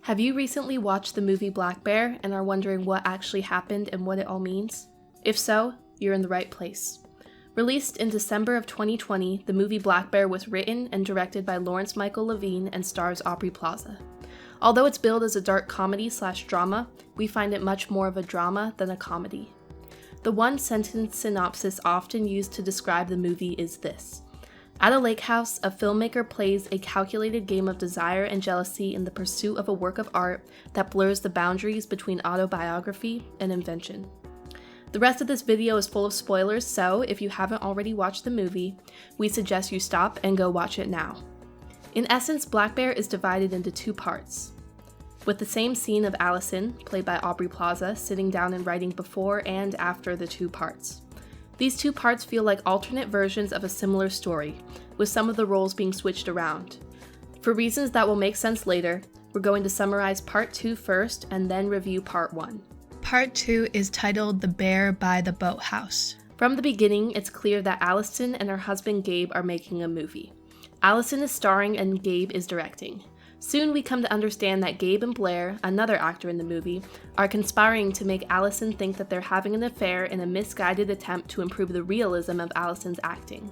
Have you recently watched the movie Black Bear and are wondering what actually happened and what it all means? If so, you're in the right place. Released in December of 2020, the movie Black Bear was written and directed by Lawrence Michael Levine and stars Aubrey Plaza. Although it's billed as a dark comedy/drama, we find it much more of a drama than a comedy. The one-sentence synopsis often used to describe the movie is this. At a lake house, a filmmaker plays a calculated game of desire and jealousy in the pursuit of a work of art that blurs the boundaries between autobiography and invention. The rest of this video is full of spoilers, so if you haven't already watched the movie, we suggest you stop and go watch it now. In essence, Black Bear is divided into two parts, with the same scene of Allison, played by Aubrey Plaza, sitting down and writing before and after the two parts. These two parts feel like alternate versions of a similar story, with some of the roles being switched around. For reasons that will make sense later, we're going to summarize Part 2 first and then review Part 1. Part 2 is titled The Bear by the Boathouse. From the beginning, it's clear that Allison and her husband Gabe are making a movie. Allison is starring and Gabe is directing. Soon we come to understand that Gabe and Blair, another actor in the movie, are conspiring to make Allison think that they're having an affair in a misguided attempt to improve the realism of Allison's acting.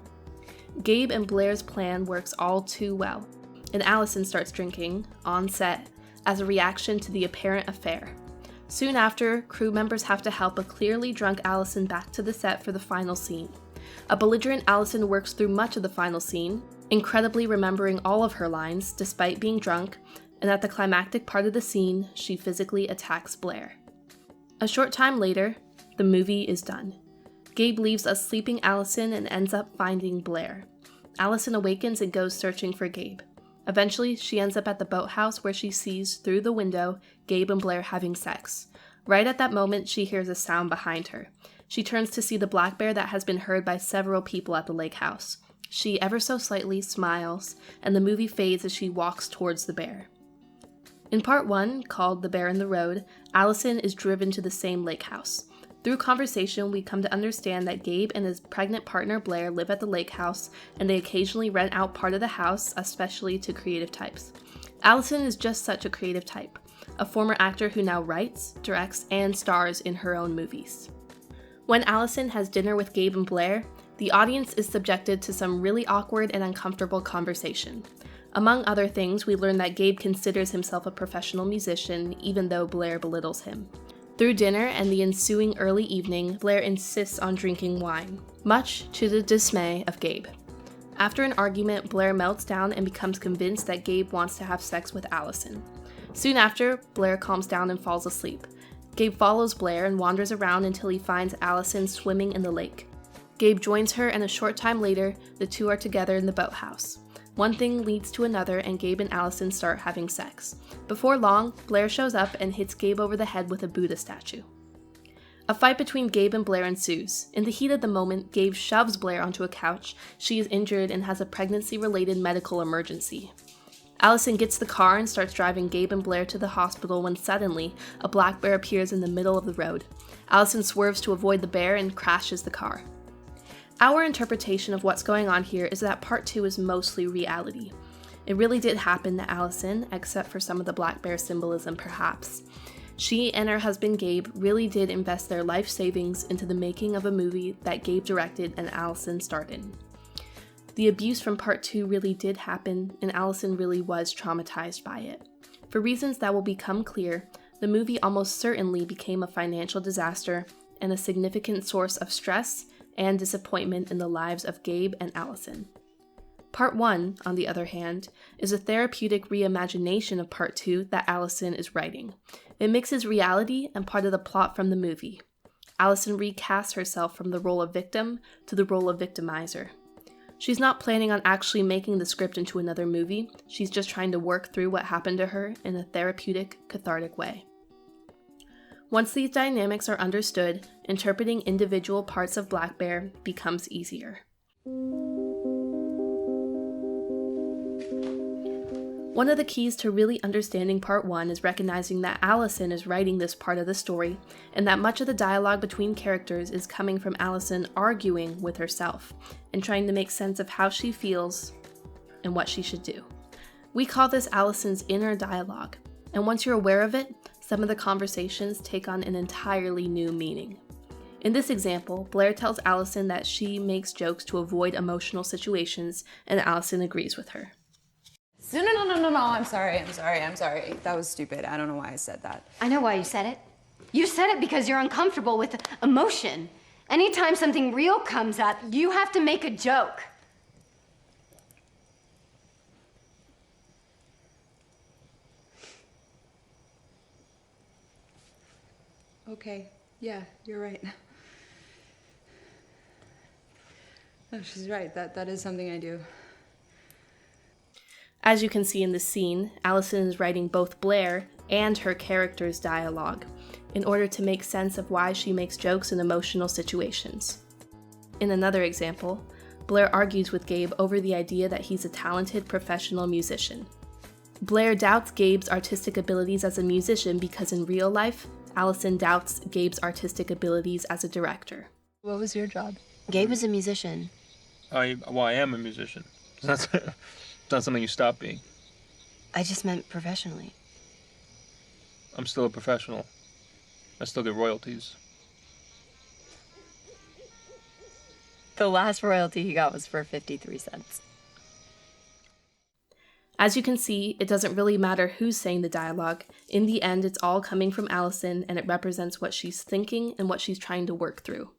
Gabe and Blair's plan works all too well, and Allison starts drinking, on set, as a reaction to the apparent affair. Soon after, crew members have to help a clearly drunk Allison back to the set for the final scene. A belligerent Allison works through much of the final scene, incredibly remembering all of her lines despite being drunk, and at the climactic part of the scene, she physically attacks Blair. A short time later, the movie is done. Gabe leaves a sleeping Allison and ends up finding Blair. Allison awakens and goes searching for Gabe. Eventually, she ends up at the boathouse where she sees, through the window, Gabe and Blair having sex. Right at that moment, she hears a sound behind her. She turns to see the black bear that has been heard by several people at the lake house. She ever so slightly smiles, and the movie fades as she walks towards the bear. In Part 1, called The Bear in the Road, Allison is driven to the same lake house. Through conversation, we come to understand that Gabe and his pregnant partner Blair live at the lake house, and they occasionally rent out part of the house, especially to creative types. Allison is just such a creative type, a former actor who now writes, directs, and stars in her own movies. When Allison has dinner with Gabe and Blair, the audience is subjected to some really awkward and uncomfortable conversation. Among other things, we learn that Gabe considers himself a professional musician, even though Blair belittles him. Through dinner and the ensuing early evening, Blair insists on drinking wine, much to the dismay of Gabe. After an argument, Blair melts down and becomes convinced that Gabe wants to have sex with Allison. Soon after, Blair calms down and falls asleep. Gabe follows Blair and wanders around until he finds Allison swimming in the lake. Gabe joins her, and a short time later, the two are together in the boathouse. One thing leads to another, and Gabe and Allison start having sex. Before long, Blair shows up and hits Gabe over the head with a Buddha statue. A fight between Gabe and Blair ensues. In the heat of the moment, Gabe shoves Blair onto a couch. She is injured and has a pregnancy-related medical emergency. Allison gets the car and starts driving Gabe and Blair to the hospital when suddenly, a black bear appears in the middle of the road. Allison swerves to avoid the bear and crashes the car. Our interpretation of what's going on here is that Part 2 is mostly reality. It really did happen to Allison, except for some of the black bear symbolism perhaps. She and her husband Gabe really did invest their life savings into the making of a movie that Gabe directed and Allison starred in. The abuse from Part 2 really did happen, and Allison really was traumatized by it. For reasons that will become clear, the movie almost certainly became a financial disaster and a significant source of stress and disappointment in the lives of Gabe and Allison. Part 1, on the other hand, is a therapeutic reimagination of Part 2 that Allison is writing. It mixes reality and part of the plot from the movie. Allison recasts herself from the role of victim to the role of victimizer. She's not planning on actually making the script into another movie, she's just trying to work through what happened to her in a therapeutic, cathartic way. Once these dynamics are understood, interpreting individual parts of Black Bear becomes easier. One of the keys to really understanding Part 1 is recognizing that Allison is writing this part of the story, and that much of the dialogue between characters is coming from Allison arguing with herself, and trying to make sense of how she feels and what she should do. We call this Allison's inner dialogue. And once you're aware of it, some of the conversations take on an entirely new meaning. In this example, Blair tells Allison that she makes jokes to avoid emotional situations, and Allison agrees with her. No, I'm sorry. That was stupid. I don't know why I said that. I know why you said it. You said it because you're uncomfortable with emotion. Anytime something real comes up, you have to make a joke. Okay, yeah, you're right. No, she's right. That is something I do. As you can see in this scene, Allison is writing both Blair and her character's dialogue in order to make sense of why she makes jokes in emotional situations. In another example, Blair argues with Gabe over the idea that he's a talented professional musician. Blair doubts Gabe's artistic abilities as a musician because in real life, Allison doubts Gabe's artistic abilities as a director. What was your job? Gabe was a musician. I am a musician. That's not something you stop being. I just meant professionally. I'm still a professional. I still get royalties. The last royalty he got was for 53 cents. As you can see, it doesn't really matter who's saying the dialogue. In the end, it's all coming from Allison, and it represents what she's thinking and what she's trying to work through.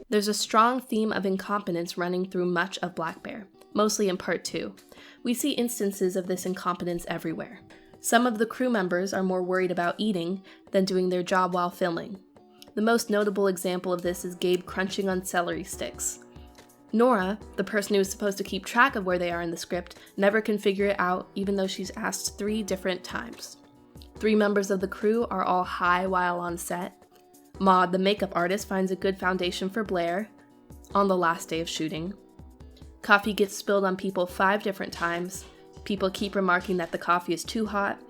There's a strong theme of incompetence running through much of Black Bear, mostly in Part 2. We see instances of this incompetence everywhere. Some of the crew members are more worried about eating than doing their job while filming. The most notable example of this is Gabe crunching on celery sticks. Nora, the person who is supposed to keep track of where they are in the script, never can figure it out even though she's asked 3 different times. 3 members of the crew are all high while on set. Maud, the makeup artist, finds a good foundation for Blair on the last day of shooting. Coffee gets spilled on people 5 different times. People keep remarking that the coffee is too hot.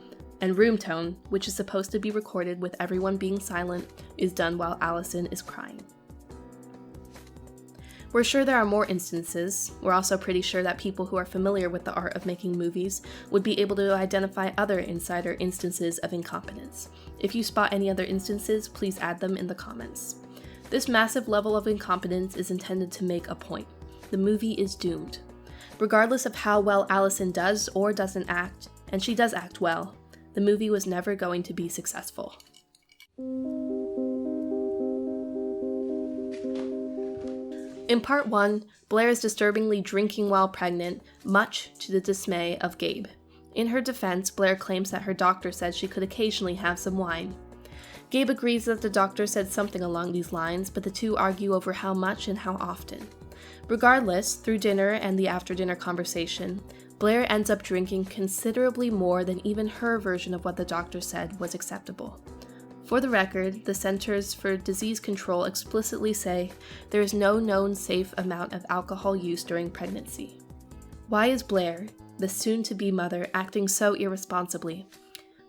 And room tone, which is supposed to be recorded with everyone being silent, is done while Allison is crying. We're sure there are more instances. We're also pretty sure that people who are familiar with the art of making movies would be able to identify other insider instances of incompetence. If you spot any other instances, please add them in the comments. This massive level of incompetence is intended to make a point. The movie is doomed. Regardless of how well Allison does or doesn't act, and she does act well, the movie was never going to be successful. In Part 1, Blair is disturbingly drinking while pregnant, much to the dismay of Gabe. In her defense, Blair claims that her doctor said she could occasionally have some wine. Gabe agrees that the doctor said something along these lines, but the two argue over how much and how often. Regardless, through dinner and the after-dinner conversation, Blair ends up drinking considerably more than even her version of what the doctor said was acceptable. For the record, the Centers for Disease Control explicitly say there is no known safe amount of alcohol use during pregnancy. Why is Blair, the soon-to-be mother, acting so irresponsibly?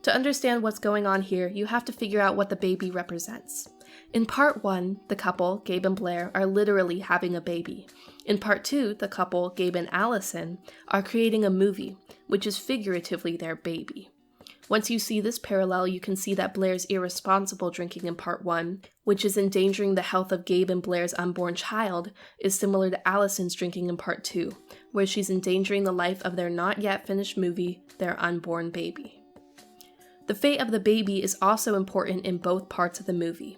To understand what's going on here, you have to figure out what the baby represents. In Part 1, the couple, Gabe and Blair, are literally having a baby. In Part 2, the couple, Gabe and Allison, are creating a movie, which is figuratively their baby. Once you see this parallel, you can see that Blair's irresponsible drinking in Part 1, which is endangering the health of Gabe and Blair's unborn child, is similar to Allison's drinking in Part 2, where she's endangering the life of their not yet finished movie, their unborn baby. The fate of the baby is also important in both parts of the movie.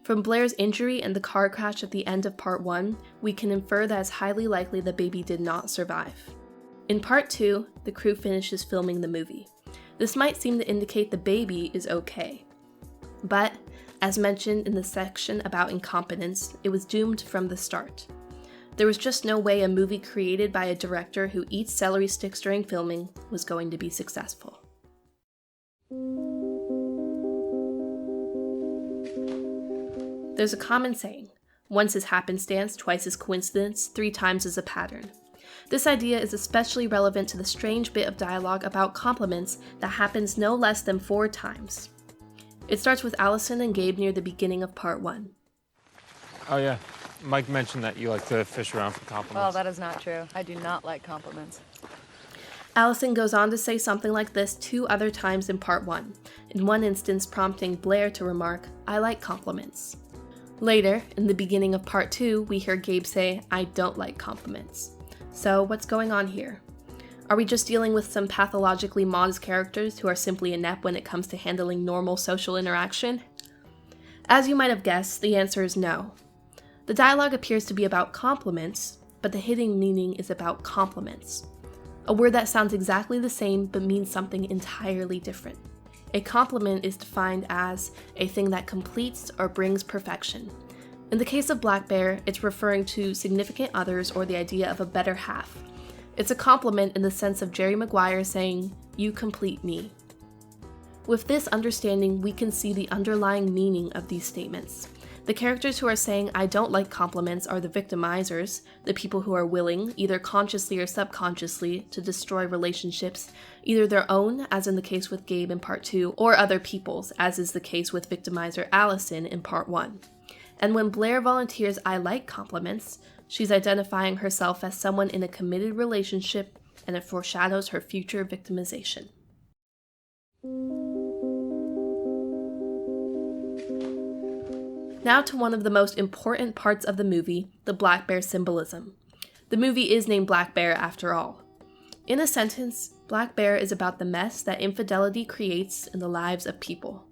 From Blair's injury and the car crash at the end of Part 1, we can infer that it's highly likely the baby did not survive. In Part 2, the crew finishes filming the movie. This might seem to indicate the baby is okay. But, as mentioned in the section about incompetence, it was doomed from the start. There was just no way a movie created by a director who eats celery sticks during filming was going to be successful. There's a common saying, once is happenstance, twice is coincidence, 3 times is a pattern. This idea is especially relevant to the strange bit of dialogue about compliments that happens no less than 4 times. It starts with Allison and Gabe near the beginning of Part 1. Oh yeah, Mike mentioned that you like to fish around for compliments. Well, that is not true. I do not like compliments. Allison goes on to say something like this 2 other times in part 1, in one instance prompting Blair to remark, "I like compliments." Later, in the beginning of part 2, we hear Gabe say, "I don't like compliments." So what's going on here? Are we just dealing with some pathologically modest characters who are simply inept when it comes to handling normal social interaction? As you might have guessed, the answer is no. The dialogue appears to be about compliments, but the hidden meaning is about compliments. A word that sounds exactly the same but means something entirely different. A compliment is defined as a thing that completes or brings perfection. In the case of Black Bear, it's referring to significant others or the idea of a better half. It's a compliment in the sense of Jerry Maguire saying, "You complete me." With this understanding, we can see the underlying meaning of these statements. The characters who are saying "I don't like compliments" are the victimizers, the people who are willing, either consciously or subconsciously, to destroy relationships, either their own, as in the case with Gabe in part 2, or other people's, as is the case with victimizer Allison in part 1. And when Blair volunteers "I like compliments," she's identifying herself as someone in a committed relationship, and it foreshadows her future victimization. Now to one of the most important parts of the movie, the Black Bear symbolism. The movie is named Black Bear after all. In a sentence, Black Bear is about the mess that infidelity creates in the lives of people.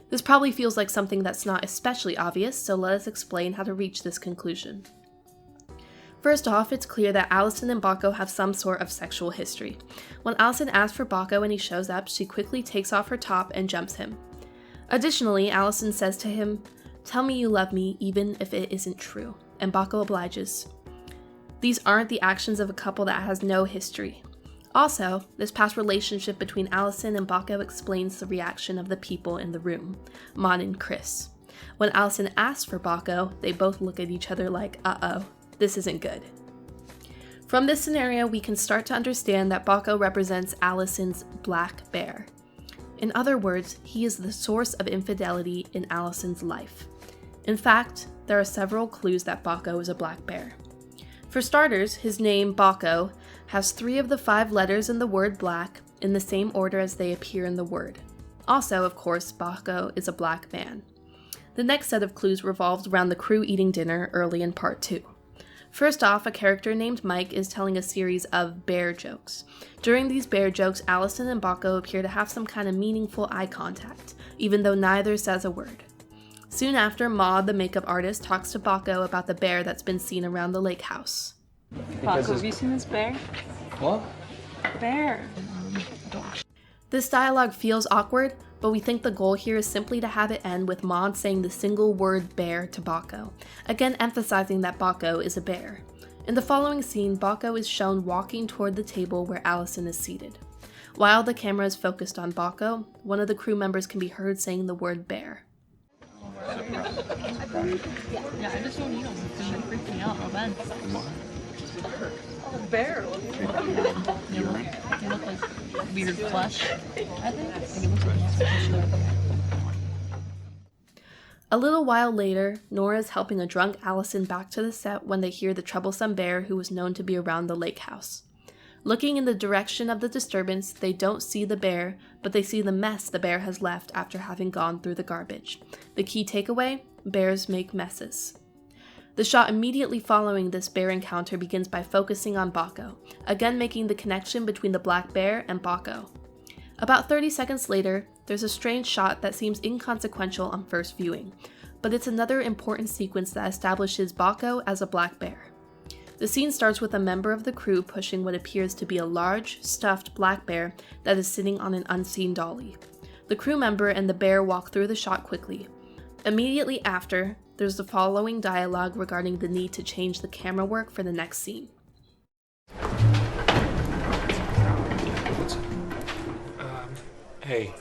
This probably feels like something that's not especially obvious, so let us explain how to reach this conclusion. First off, it's clear that Allison and Baco have some sort of sexual history. When Allison asks for Baco and he shows up, she quickly takes off her top and jumps him. Additionally, Allison says to him, "Tell me you love me even if it isn't true," and Baco obliges. These aren't the actions of a couple that has no history. Also, this past relationship between Allison and Baco explains the reaction of the people in the room, Mon and Chris. When Allison asks for Baco, they both look at each other like, "Uh-oh, this isn't good." From this scenario, we can start to understand that Baco represents Allison's Black Bear. In other words, he is the source of infidelity in Allison's life. In fact, there are several clues that Baco is a black bear. For starters, his name, Baco, has 3 of the 5 letters in the word black in the same order as they appear in the word. Also, of course, Baco is a black man. The next set of clues revolves around the crew eating dinner early in part 2. First off, a character named Mike is telling a series of bear jokes. During these bear jokes, Allison and Baco appear to have some kind of meaningful eye contact, even though neither says a word. Soon after, Maud, the makeup artist, talks to Baco about the bear that's been seen around the lake house. Baco, have you seen this bear? What? Bear. This dialogue feels awkward, but we think the goal here is simply to have it end with Maud saying the single word bear to Baco, again emphasizing that Baco is a bear. In the following scene, Baco is shown walking toward the table where Allison is seated. While the camera is focused on Baco, one of the crew members can be heard saying the word bear. Yeah, I just don't eat them because they freak me out real bad. Oh, bear. They look like weird flesh, I think. It looks like muscle. A little while later, Nora is helping a drunk Allison back to the set when they hear the troublesome bear who was known to be around the lake house. Looking in the direction of the disturbance, they don't see the bear, but they see the mess the bear has left after having gone through the garbage. The key takeaway? Bears make messes. The shot immediately following this bear encounter begins by focusing on Baco, again making the connection between the black bear and Baco. About 30 seconds later, there's a strange shot that seems inconsequential on first viewing, but it's another important sequence that establishes Baco as a black bear. The scene starts with a member of the crew pushing what appears to be a large, stuffed black bear that is sitting on an unseen dolly. The crew member and the bear walk through the shot quickly. Immediately after, there's the following dialogue regarding the need to change the camera work for the next scene. Hey,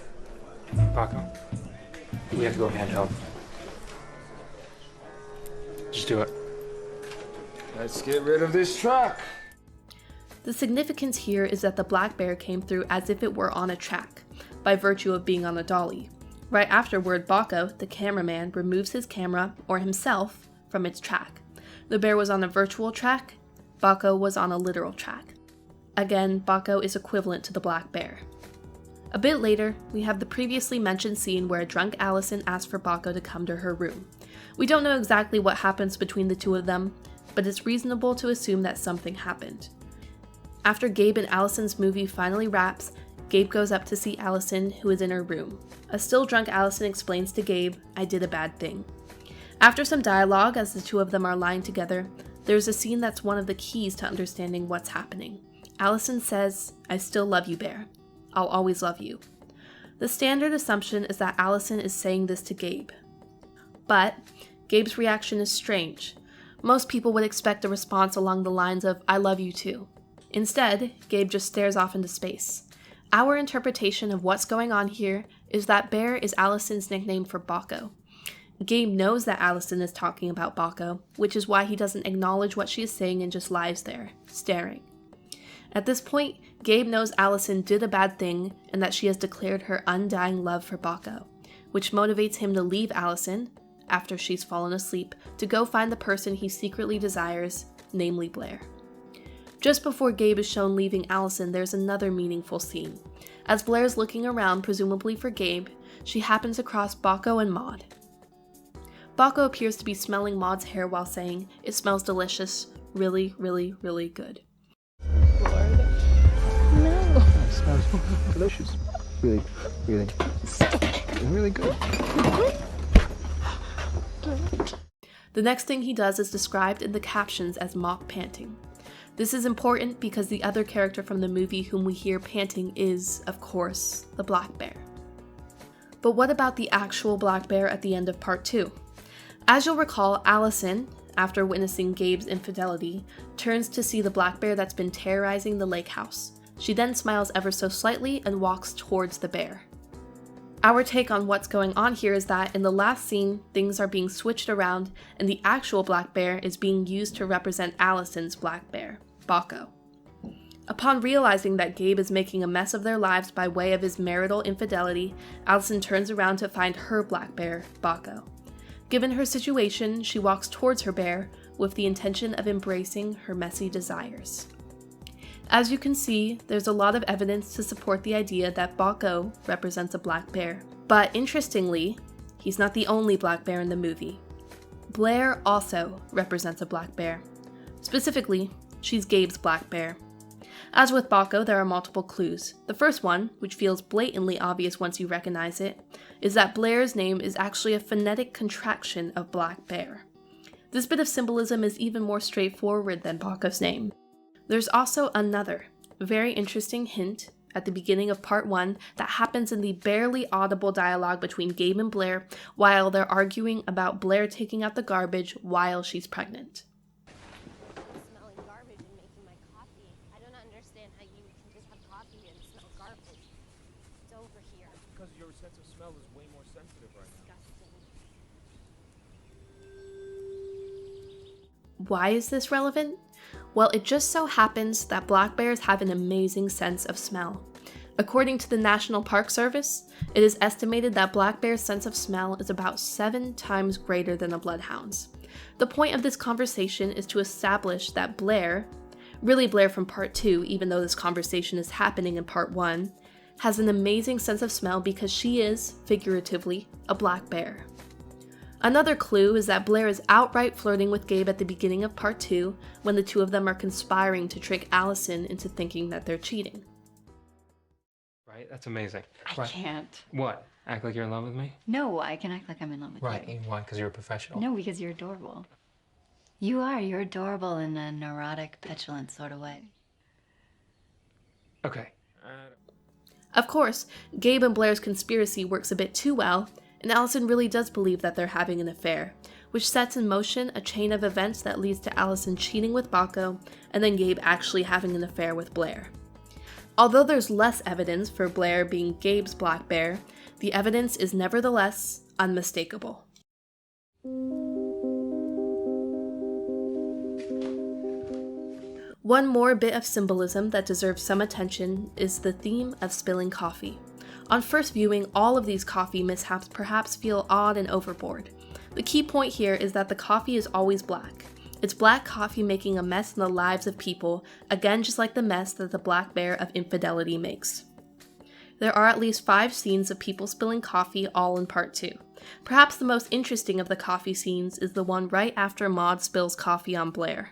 Baco. We have to go handheld. Just do it. Let's get rid of this truck. The significance here is that the black bear came through as if it were on a track, by virtue of being on a dolly. Right afterward, Baco, the cameraman, removes his camera, or himself, from its track. The bear was on a virtual track, Baco was on a literal track. Again, Baco is equivalent to the black bear. A bit later, we have the previously mentioned scene where a drunk Allison asks for Baco to come to her room. We don't know exactly what happens between the two of them, but it's reasonable to assume that something happened. After Gabe and Allison's movie finally wraps, Gabe goes up to see Allison, who is in her room. A still drunk Allison explains to Gabe, "I did a bad thing." After some dialogue as the two of them are lying together, there's a scene that's one of the keys to understanding what's happening. Allison says, "I still love you, Bear. I'll always love you." The standard assumption is that Allison is saying this to Gabe. But Gabe's reaction is strange. Most people would expect a response along the lines of, "I love you too." Instead, Gabe just stares off into space. Our interpretation of what's going on here is that Bear is Allison's nickname for Baco. Gabe knows that Allison is talking about Baco, which is why he doesn't acknowledge what she is saying and just lies there, staring. At this point, Gabe knows Allison did a bad thing and that she has declared her undying love for Baco, which motivates him to leave Allison, after she's fallen asleep, to go find the person he secretly desires, namely Blair. Just before Gabe is shown leaving Allison, there's another meaningful scene. As Blair's looking around, presumably for Gabe, she happens across Baco and Maud. Baco appears to be smelling Maud's hair while saying, "It smells delicious, really, really, really good." It smells delicious. Really, really good. The next thing he does is described in the captions as mock panting. This is important because the other character from the movie whom we hear panting is, of course, the black bear. But what about the actual black bear at the end of part 2? As you'll recall, Allison, after witnessing Gabe's infidelity, turns to see the black bear that's been terrorizing the lake house. She then smiles ever so slightly and walks towards the bear. Our take on what's going on here is that in the last scene, things are being switched around and the actual black bear is being used to represent Allison's black bear, Baco. Upon realizing that Gabe is making a mess of their lives by way of his marital infidelity, Allison turns around to find her black bear, Baco. Given her situation, she walks towards her bear with the intention of embracing her messy desires. As you can see, there's a lot of evidence to support the idea that Baco represents a black bear. But interestingly, he's not the only black bear in the movie. Blair also represents a black bear. Specifically, she's Gabe's black bear. As with Baco, there are multiple clues. The first one, which feels blatantly obvious once you recognize it, is that Blair's name is actually a phonetic contraction of black bear. This bit of symbolism is even more straightforward than Baco's name. There's also another, very interesting hint at the beginning of part 1 that happens in the barely audible dialogue between Gabe and Blair while they're arguing about Blair taking out the garbage while she's pregnant. Smelling garbage and making my coffee. I don't understand how you can just have coffee and smell garbage. It's over here. Because your sense of smell is way more sensitive right now. Disgusting. Why is this relevant? Well, it just so happens that black bears have an amazing sense of smell. According to the National Park Service, it is estimated that black bears' sense of smell is about 7 times greater than a bloodhound's. The point of this conversation is to establish that Blair, really Blair from part 2, even though this conversation is happening in part 1, has an amazing sense of smell because she is, figuratively, a black bear. Another clue is that Blair is outright flirting with Gabe at the beginning of part 2 when the two of them are conspiring to trick Allison into thinking that they're cheating. Right? That's amazing. I can't. What? Act like you're in love with me? No, I can act like I'm in love with you. Right. Why? Because you're a professional? No, because you're adorable. You are. You're adorable in a neurotic, petulant sort of way. Okay. Of course, Gabe and Blair's conspiracy works a bit too well, and Allison really does believe that they're having an affair, which sets in motion a chain of events that leads to Allison cheating with Baco, and then Gabe actually having an affair with Blair. Although there's less evidence for Blair being Gabe's black bear, the evidence is nevertheless unmistakable. One more bit of symbolism that deserves some attention is the theme of spilling coffee. On first viewing, all of these coffee mishaps perhaps feel odd and overboard. The key point here is that the coffee is always black. It's black coffee making a mess in the lives of people, again just like the mess that the black bear of infidelity makes. There are at least 5 scenes of people spilling coffee, all in part 2. Perhaps the most interesting of the coffee scenes is the one right after Maud spills coffee on Blair.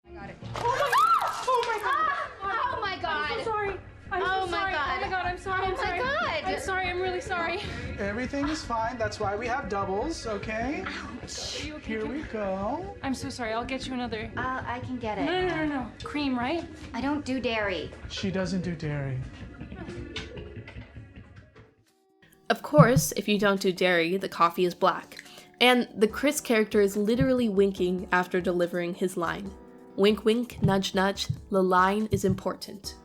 Oh my god! Oh my god! I'm so sorry. I'm Oh so my sorry. god. Oh my god, I'm sorry. Oh I'm my sorry. god. I'm sorry. I'm really sorry. Everything is fine. That's why we have doubles, okay? Are you okay? Here we go. I'm so sorry. I'll get you another. I can get it. No. Cream, right? I don't do dairy. She doesn't do dairy. Of course, if you don't do dairy, the coffee is black. And the Chris character is literally winking after delivering his line. Wink wink, nudge nudge, the line is important.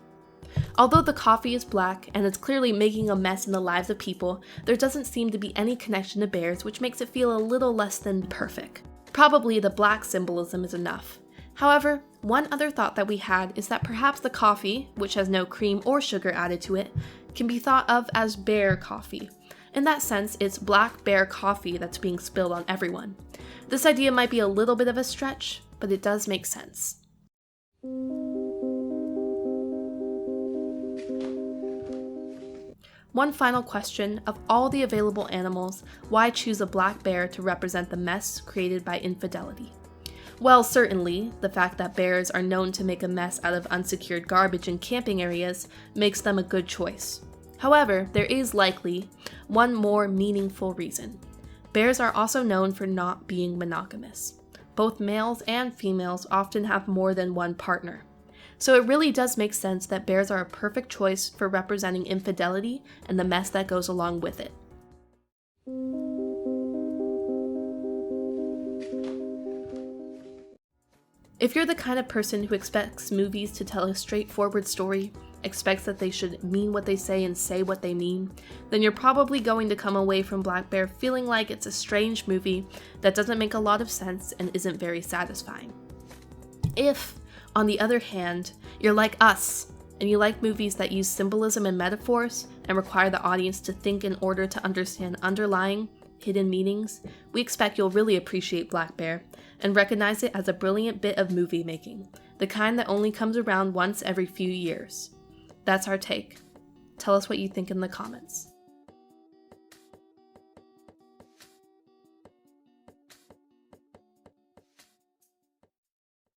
Although the coffee is black and it's clearly making a mess in the lives of people, there doesn't seem to be any connection to bears, which makes it feel a little less than perfect. Probably the black symbolism is enough. However, one other thought that we had is that perhaps the coffee, which has no cream or sugar added to it, can be thought of as bear coffee. In that sense, it's black bear coffee that's being spilled on everyone. This idea might be a little bit of a stretch, but it does make sense. One final question: of all the available animals, why choose a black bear to represent the mess created by infidelity? Well, certainly, the fact that bears are known to make a mess out of unsecured garbage in camping areas makes them a good choice. However, there is likely one more meaningful reason. Bears are also known for not being monogamous. Both males and females often have more than one partner. So it really does make sense that bears are a perfect choice for representing infidelity and the mess that goes along with it. If you're the kind of person who expects movies to tell a straightforward story, expects that they should mean what they say and say what they mean, then you're probably going to come away from Black Bear feeling like it's a strange movie that doesn't make a lot of sense and isn't very satisfying. If, on the other hand, you're like us, and you like movies that use symbolism and metaphors and require the audience to think in order to understand underlying, hidden meanings, we expect you'll really appreciate Black Bear and recognize it as a brilliant bit of movie making, the kind that only comes around once every few years. That's our take. Tell us what you think in the comments.